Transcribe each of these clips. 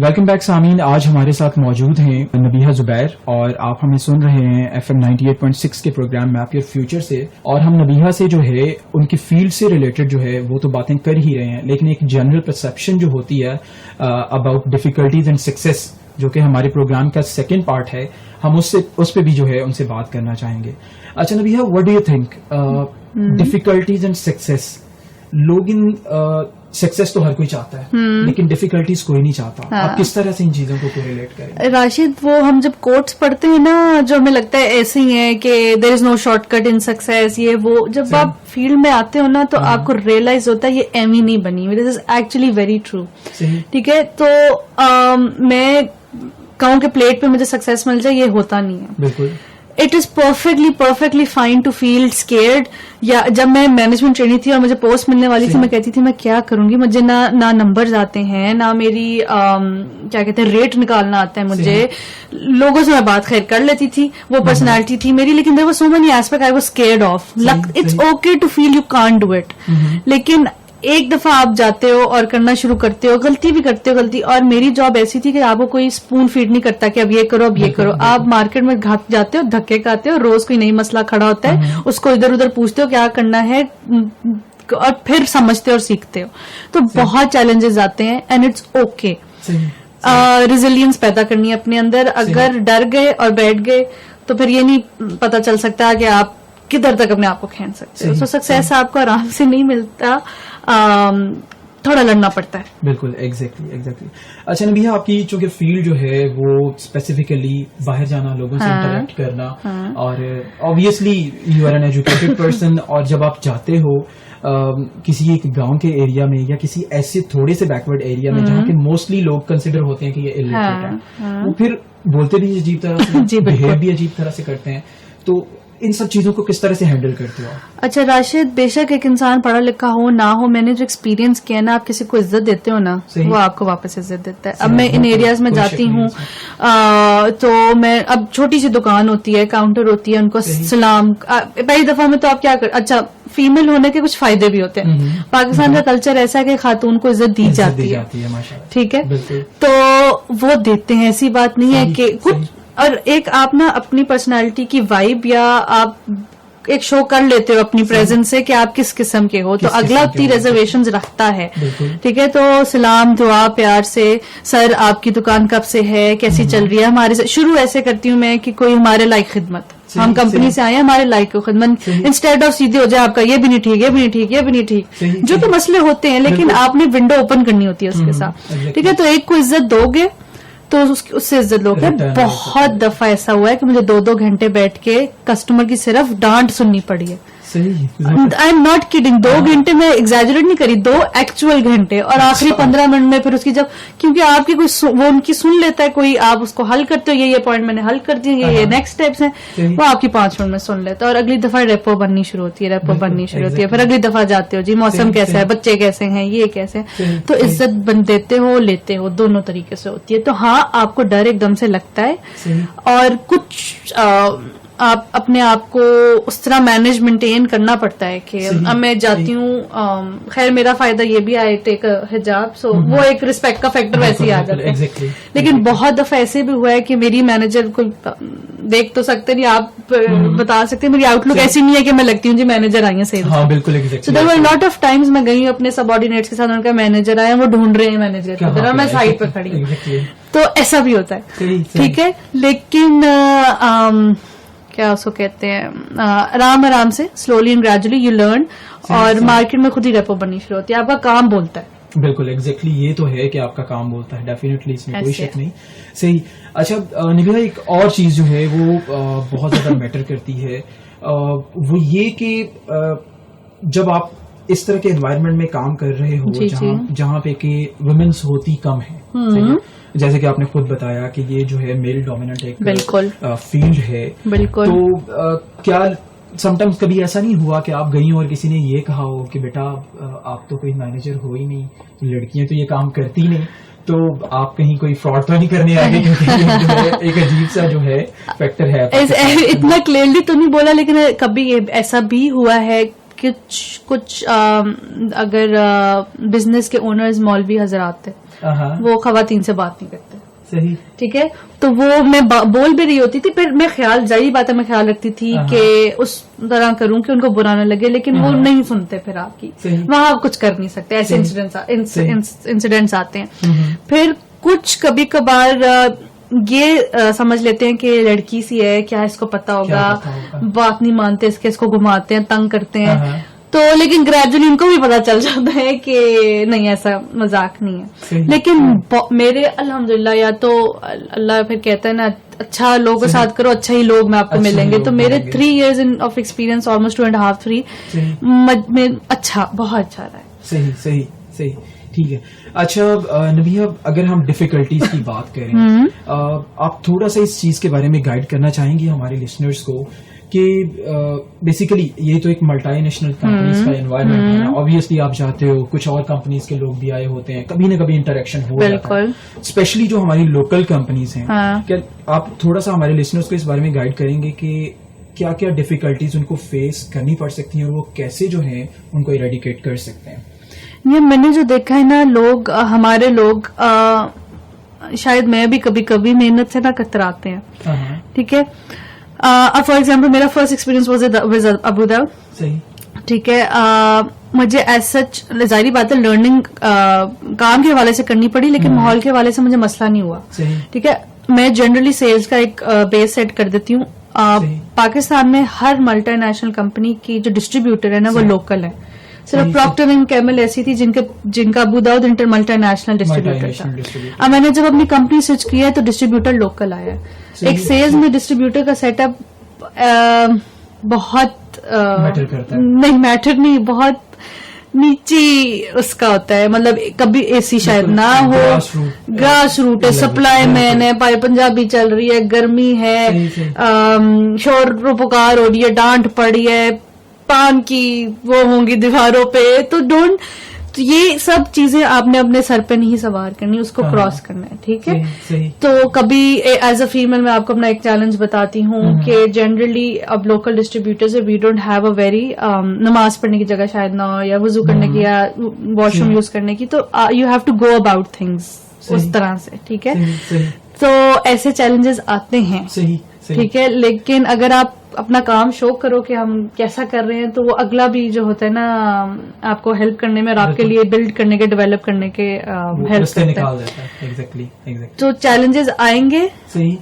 Welcome back سامعین، آج ہمارے ساتھ موجود ہیں نبیہہ زبیر اور آپ ہمیں سن رہے ہیں FM 98.6 کے پروگرام میپ یور فیوچر سے. اور ہم نبیہہ سے جو ہے ان کی فیلڈ سے ریلیٹڈ جو ہے وہ تو باتیں کر ہی رہے ہیں، لیکن ایک جنرل پرسپشن جو ہوتی ہے اباؤٹ ڈیفیکلٹیز اینڈ سکسیس، جو کہ ہمارے پروگرام کا سیکنڈ پارٹ ہے، ہم اس پہ بھی جو ہے ان سے بات کرنا چاہیں گے. اچھا Nabiha, what do you think difficulties and success? لوگ ان سکسیس تو ہر کوئی چاہتا ہے لیکن ڈیفیکلٹیز کوئی نہیں چاہتا. آپ کس طرح سے ان چیزوں کو ریلیٹ کریں؟ راشد، وہ ہم جب کوٹس پڑھتے ہیں نا، جو ہمیں لگتا ہے ایسے ہی ہے کہ دیر از نو شارٹ کٹ ان سکسیس، یہ وہ جب آپ فیلڈ میں آتے ہو نا تو آپ کو ریئلائز ہوتا ہے یہ ایم ہی نہیں بنی. دس از ایکچولی ویری ٹرو. ٹھیک ہے، تو میں کہوں کہ پلیٹ پہ مجھے سکسیس مل جائے، یہ ہوتا نہیں ہے. بالکل. It is perfectly fine to feel scared. یا جب میں مینجمنٹ ٹریننگ تھی اور مجھے پوسٹ ملنے والی تھی، میں کہتی تھی میں کیا کروں گی، مجھے نہ نمبرز آتے ہیں، نہ میری کیا کہتے ہیں ریٹ نکالنا آتا ہے مجھے. لوگوں سے میں بات خیر کر لیتی تھی، وہ پرسنالٹی تھی میری، لیکن there were so many aspects I was scared of. It's okay to feel you can't do it. لیکن ایک دفعہ آپ جاتے ہو اور کرنا شروع کرتے ہو، غلطی بھی کرتے ہو غلطی. اور میری جاب ایسی تھی کہ آپ کو کوئی اسپون فیڈ نہیں کرتا کہ اب یہ کرو اب یہ کرو. آپ مارکیٹ میں جاتے ہو، دھکے کھاتے ہو، روز کوئی نئی مسئلہ کھڑا ہوتا ہے، اس کو ادھر ادھر پوچھتے ہو کیا کرنا ہے، اور پھر سمجھتے ہو اور سیکھتے ہو. تو بہت چیلنجز آتے ہیں اینڈ اٹس اوکے. ریزیلینس پیدا کرنی ہے اپنے اندر. اگر ڈر گئے اور بیٹھ گئے تو پھر یہ نہیں پتا چل سکتا کہ آپ کدھر تک اپنے آپ کو کھینچ سکتے ہو. تو سکسیس آپ کو آرام سے نہیں ملتا، تھوڑا لڑنا پڑتا ہے. بالکل، ایگزیکٹلی. اچھا نبیہہ، آپ کی چونکہ فیلڈ جو ہے وہ اسپیسیفکلی باہر جانا، لوگوں سے انٹریکٹ کرنا، اور obviously you are an educated person, اور جب آپ جاتے ہو کسی ایک گاؤں کے ایریا میں یا کسی ایسے تھوڑے سے بیکورڈ ایریا میں جہاں کے موسٹلی لوگ کنسیڈر ہوتے ہیں کہ یہ الٹریٹ ہے، وہ پھر بولتے بھی عجیب طرح سے، بہیو بھی عجیب طرح سے کرتے ہیں. تو ان سب چیزوں کو کس طرح سے ہینڈل کرتے ہو؟ اچھا راشد، بے شک ایک انسان پڑھا لکھا ہو نہ ہو، میں نے جو ایکسپیرینس کیا نا، آپ کسی کو عزت دیتے ہو نا، وہ آپ کو واپس عزت دیتا ہے. اب میں ان ایریاز میں جاتی ہوں تو میں، اب چھوٹی سی دکان ہوتی ہے، کاؤنٹر ہوتی ہے، ان کو سلام. پہلی دفعہ میں تو آپ کیا اچھا فیمل ہونے کے کچھ فائدے بھی ہوتے ہیں. پاکستان کا کلچر ایسا ہے کہ خاتون کو عزت دی جاتی ہے، ٹھیک ہے، تو وہ دیتے ہیں، ایسی بات نہیں ہے کہ کچھ. اور ایک آپ نا اپنی پرسنالٹی کی وائب، یا آپ ایک شو کر لیتے ہو اپنی پریزنس سے کہ آپ کس قسم کے ہو، تو اگلا اپنی ریزرویشنز رکھتا ہے. ٹھیک ہے، تو سلام، دعا، پیار سے، سر آپ کی دکان کب سے ہے، کیسی چل رہی ہے. ہمارے سے شروع ایسے کرتی ہوں میں کہ کوئی ہمارے لائق خدمت، ہم کمپنی سے آئے ہیں، ہمارے لائق کو خدمت، انسٹیڈ آف سیدھے ہو جائے آپ کا یہ بھی نہیں ٹھیک، یہ بھی نہیں ٹھیک، یہ بھی نہیں ٹھیک، جو کہ مسئلے ہوتے ہیں، لیکن آپ نے ونڈو اوپن کرنی ہوتی ہے اس کے ساتھ. ٹھیک ہے، تو ایک کو عزت دو گے تو اس سے عزت لوگ ہیں. بہت دفعہ ایسا ہوا ہے کہ مجھے 2 گھنٹے بیٹھ کے کسٹمر کی صرف ڈانٹ سننی پڑی ہے. I am not kidding. 2 گھنٹے میں ایگزیجریٹ نہیں کری، 2 ایکچوئل گھنٹے. اور آخری 15 منٹ میں پھر اس کی جب، کیونکہ آپ کی کوئی وہ ان کی سن لیتا ہے کوئی، آپ اس کو حل کرتے ہو، یہ پوائنٹ میں نے حل کر دیے، یہ نیکسٹ اسٹیپس ہیں، وہ آپ کی 5 منٹ میں سن لیتا ہے. اور اگلی دفعہ ریپو بننی شروع ہوتی ہے، پھر اگلی دفعہ جاتے ہو، جی موسم کیسا ہے، بچے کیسے ہیں، یہ کیسے ہیں. تو عزت دیتے ہو لیتے ہو، دونوں طریقے سے ہوتی ہے. تو ہاں، آپ کو ڈر ایک دم سے لگتا ہے، اور کچھ آپ اپنے آپ کو اس طرح مینٹین کرنا پڑتا ہے کہ اب میں جاتی ہوں. خیر میرا فائدہ یہ بھی آئے ٹیک حجاب، سو وہ ایک رسپیکٹ کا فیکٹر ویسے ہی آ جاتا ہے. لیکن بہت دفعہ ایسے بھی ہوا ہے کہ میری مینیجر کو دیکھ تو سکتے نہیں، آپ بتا سکتے ہیں، میری آؤٹ لک ایسی نہیں ہے کہ میں لگتی ہوں جی مینیجر آئی ہیں sales. So there were lot of times میں گئی ہوں اپنے سب آرڈینیٹس کے ساتھ، ان کا مینیجر آیا، وہ ڈھونڈ رہے ہیں مینیجر کی طرح، اور میں سائڈ پہ کھڑی ہوں. تو ایسا بھی ہوتا ہے، ٹھیک ہے. لیکن کیا اس کو کہتے ہیں، آرام سے، slowly and gradually you learn, اور مارکیٹ میں خود ہی ریپو بننی شروع ہوتی ہے. آپ کا کام بولتا ہے. بالکل ایگزیکٹلی، یہ تو ہے کہ آپ کا کام بولتا ہے، ڈیفینیٹلی، اس میں کوئی شک نہیں. صحیح. اچھا نبیہہ، ایک اور چیز جو ہے وہ بہت زیادہ میٹر کرتی ہے، وہ یہ کہ جب آپ اس طرح کے انوائرمنٹ میں کام کر رہے ہو جہاں پہ کہ ویمنس ہوتی کم ہیں، جیسے کہ آپ نے خود بتایا کہ یہ جو ہے میل ڈومیننٹ ایک فیلڈ ہے، تو کیا سم ٹائمز کبھی ایسا نہیں ہوا کہ آپ گئی اور کسی نے یہ کہا ہو کہ بیٹا آپ تو کوئی مینیجر ہو ہی نہیں، لڑکیاں تو یہ کام کرتی نہیں، تو آپ کہیں کوئی فراڈ تو نہیں کرنے آئے؟ کیونکہ ایک عجیب سا جو ہے فیکٹر ہے. اتنا کلیئرلی تو نہیں بولا، لیکن کبھی ایسا بھی ہوا ہے کچھ اگر بزنس کے اونرز مولوی حضرات تھے, وہ خواتین سے بات نہیں کرتے. صحیح. ٹھیک ہے, تو وہ میں بول بھی رہی ہوتی تھی, پھر میں ظاہری بات ہے میں خیال رکھتی تھی کہ اس طرح کروں کہ ان کو برا نہ لگے, لیکن وہ نہیں سنتے پھر آپ کی. وہاں آپ کچھ کر نہیں سکتے, ایسے انسیڈنٹس آتے ہیں. پھر کچھ کبھی کبھار یہ سمجھ لیتے ہیں کہ لڑکی سی ہے, کیا اس کو پتا ہوگا, بات نہیں مانتے اس کو گھماتے ہیں, تنگ کرتے ہیں. تو لیکن گریجولی ان کو بھی پتا چل جاتا ہے کہ نہیں, ایسا مذاق نہیں ہے. لیکن میرے الحمدللہ, یا تو اللہ پھر کہتا ہے نا اچھا لوگوں کے ساتھ کرو, اچھا ہی لوگ میں آپ کو ملیں گے. تو میرے 3 years آف ایکسپیرینس, آلموسٹ 2.5 3 میں اچھا, بہت اچھا رہا ہے. صحیح صحیح صحیح. ٹھیک ہے. اچھا نبیہ, اگر ہم ڈیفیکلٹیز کی بات کریں, آپ تھوڑا سا اس چیز کے بارے میں گائیڈ کرنا چاہیں گے ہمارے لسنرز کو کہ بیسیکلی یہ تو ایک ملٹی نیشنل کمپنیز کا انوائرمنٹ ہے, obviously آپ چاہتے ہو کچھ اور کمپنیز کے لوگ بھی آئے ہوتے ہیں, کبھی نہ کبھی انٹریکشن ہو جاتا ہے, اسپیشلی جو ہماری لوکل کمپنیز ہیں. کیا آپ تھوڑا سا ہمارے لسنرز کو اس بارے میں گائیڈ کریں گے کہ کیا کیا ڈیفیکلٹیز ان کو فیس کرنی پڑ سکتی ہیں اور وہ کیسے جو ہیں ان کو ایریڈیکیٹ کر سکتے ہیں؟ یہ میں نے جو دیکھا ہے نا, لوگ ہمارے لوگ شاید میں بھی کبھی کبھی محنت سے نہ کتراتے ہیں. ٹھیک ہے, اب فار ایگزامپل میرا first experience was Abu Dhabi. ٹھیک ہے, مجھے ایز سچ ظاہری بات ہے لرننگ کام کے حوالے سے کرنی پڑی, لیکن ماحول کے حوالے سے مجھے مسئلہ نہیں ہوا. ٹھیک ہے, میں جنرلی سیلز کا ایک بیس سیٹ کر دیتی ہوں. پاکستان میں ہر ملٹی نیشنل کمپنی کی جو ڈسٹریبیوٹر ہے نا وہ لوکل ہے. صرف پراکٹر اینڈ کیمل ایسی تھی جن کا ابو داؤد انٹر ملٹی نیشنل ڈسٹریبیوٹر تھا. اب میں نے جب اپنی کمپنی سوئچ کی ہے تو ڈسٹریبیوٹر لوکل آیا ہے. ایک سیلز میں ڈسٹریبیوٹر کا سیٹ اپ بہت نہیں میٹر نہیں, بہت نیچی اس کا ہوتا ہے. مطلب کبھی اے سی شاید نہ ہو, گراس روٹ ہے, سپلائی مین ہے, پائی پنجابی چل رہی ہے, گرمی ہے, شور پکار ہو رہی ہے, ڈانٹ پڑی ہے, پان کی وہ ہوں گی دیواروں پہ. تو یہ سب چیزیں آپ نے اپنے سر پہ نہیں سوار کرنی, اس کو کراس کرنا ہے. ٹھیک ہے, تو کبھی ایز اے فیمل میں آپ کو اپنا ایک چیلنج بتاتی ہوں کہ جنرلی اب local distributors we don't have a very نماز پڑھنے کی جگہ شاید نہ ہو, یا وضو کرنے کی, یا واش روم یوز کرنے کی, تو you have to go about things اس طرح سے. ٹھیک ہے, تو ایسے چیلنجز آتے ہیں. ٹھیک ہے, لیکن اگر آپ اپنا کام شو کرو کہ ہم کیسا کر رہے ہیں, تو وہ اگلا بھی جو ہوتا ہے نا آپ کو ہیلپ کرنے میں اور آپ کے لیے بلڈ کرنے کے, ڈیولپ کرنے کے ہیلپ کرتا ہے. تو چیلنجز آئیں گے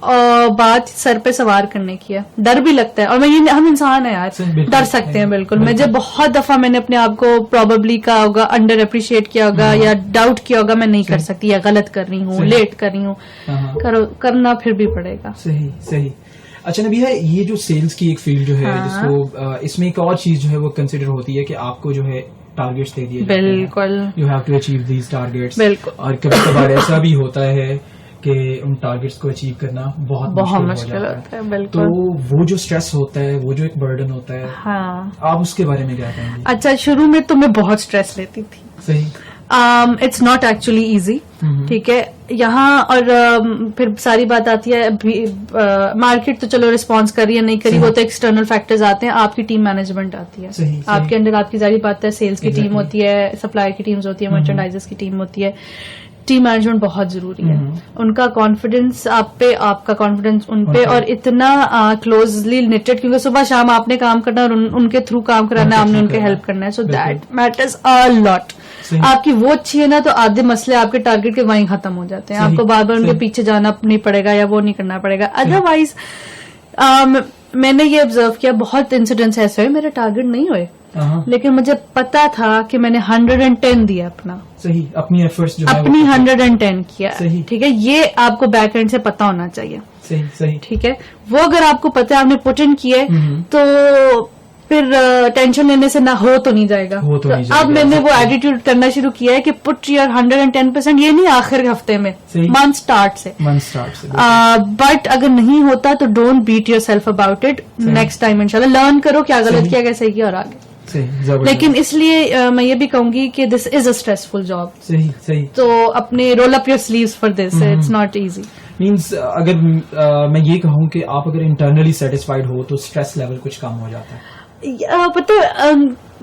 اور بات سر پہ سوار کرنے کی ہے. ڈر بھی لگتا ہے, اور ہم انسان ہیں یار, ڈر سکتے ہیں بالکل. مجھے بہت دفعہ میں نے اپنے آپ کو پروبیبلی کہا ہوگا, انڈر اپریشیٹ کیا ہوگا, یا ڈاؤٹ کیا ہوگا میں نہیں کر سکتی, یا غلط کر رہی ہوں, لیٹ کر رہی ہوں. کرنا پھر بھی پڑے گا. صحیح. اچھا نبی ہے, یہ جو سیلز کی ایک فیلڈ جو ہے جس کو اس میں ایک اور چیز جو ہے وہ کنسیڈر ہوتی ہے کہ آپ کو جو ہے ٹارگیٹس دے دیے, بالکل you have to achieve these targets. اور کبھی کبھار ایسا بھی ہوتا ہے کہ ان ٹارگیٹس کو اچیو کرنا بہت مشکل ہوتا ہے. تو وہ جو اسٹریس ہوتا ہے, وہ جو ایک برڈن ہوتا ہے, آپ اس کے بارے میں کیا کہیں گے؟ اچھا, شروع میں تو میں بہت اسٹریس لیتی تھی. صحیح. It's not actually easy. ٹھیک ہے, یہاں اور پھر ساری بات آتی ہے, مارکیٹ تو چلو رسپانس کر رہی ہے, نہیں کری, وہ تو ایکسٹرنل فیکٹرز آتے ہیں. آپ کی ٹیم مینجمنٹ آتی ہے, آپ کے اندر آپ کی ظاہری بات ہے سیلز کی ٹیم ہوتی ہے, سپلائر کی ٹیمز ہوتی ہے, مرچنڈائزرز کی ٹیم ہوتی ہے. ٹیم مینجمنٹ بہت ضروری ہے. ان کا کانفیڈینس آپ پہ, آپ کا کانفیڈینس ان پہ, اور اتنا کلوزلی نیٹڈ, کیونکہ صبح شام آپ نے کام کرنا اور ان کے تھرو کام کرانا ہے, آپ نے ان کے ہیلپ کرنا ہے. سو دیٹ میٹرز ا لاٹ. آپ کی وہ اچھی ہے نا, تو آدھے مسئلے آپ کے ٹارگیٹ کے وہیں ختم ہو جاتے ہیں. آپ کو بار بار ان کے پیچھے جانا نہیں پڑے گا, یا وہ نہیں کرنا پڑے گا. ادروائز میں نے یہ آبزرو کیا, بہت انسیڈنٹس ایسے ہوئے میرے ٹارگیٹ نہیں ہوئے, لیکن مجھے پتا تھا کہ میں نے 110 دیا اپنا. صحیح, اپنی ایفرٹس جو اپنی 110 کیا. ٹھیک ہے, یہ آپ کو بیک اینڈ سے پتا ہونا چاہیے. صحیح. ٹھیک ہے, وہ اگر آپ کو پتا ہے آپ نے پٹ ان کیے, تو پھر ٹینشن لینے سے نہ ہو تو نہیں جائے گا. اب میں نے وہ ایٹیٹیوڈ کرنا شروع کیا ہے کہ پٹ یور 110%, یہ نہیں آخر ہفتے میں, منتھ اسٹارٹ سے. بٹ اگر نہیں ہوتا تو don't beat yourself about it. Next time انشاءاللہ لرن کرو کیا غلط کیا, کیا صحیح کیا, اور آگے. لیکن اس لیے میں یہ بھی کہوں گی کہ دس از اے اسٹریسفل جاب. صحیح. تو اپنے roll up your sleeves for this, it's not easy. Means اگر میں یہ کہوں کہ آپ اگر انٹرنلی سیٹسفائڈ ہو تو اسٹریس لیول کچھ کم ہو جاتا ہے. پتہ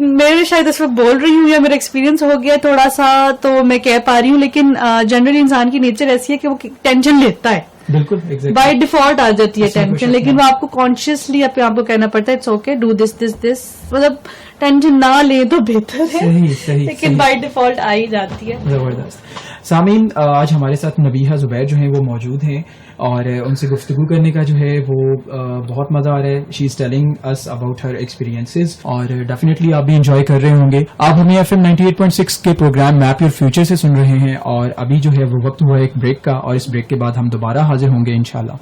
میں شاید اس وقت بول رہی ہوں یا میرا ایکسپیرینس ہو گیا تھوڑا سا تو میں کہہ پا رہی ہوں, لیکن جنرلی انسان کی نیچر ایسی ہے کہ وہ ٹینشن لیتا ہے, بالکل بائی ڈیفالٹ آ جاتی ہے ٹینشن, لیکن وہ آپ کو کانشیسلی اپنے آپ کو کہنا پڑتا ہے اٹس اوکے ڈو دس دس دس, مطلب ٹینشن نہ لیں تو بہتر ہے, لیکن بائی ڈیفالٹ آ ہی جاتی ہے. زبردست. سامعین, آج ہمارے ساتھ نبیہہ زبیر جو ہیں وہ موجود ہیں اور ان سے گفتگو کرنے کا جو ہے وہ بہت مزہ آ رہا ہے. She is telling us about her experiences اور ڈیفینیٹلی آپ بھی انجوائے کر رہے ہوں گے. آپ ہمیں FM 98.6 کے پروگرام میپ یور فیوچر سے سن رہے ہیں اور ابھی جو ہے وہ وقت ہوا ہے ایک بریک کا, اور اس بریک کے بعد ہم دوبارہ حاضر ہوں گے انشاءاللہ.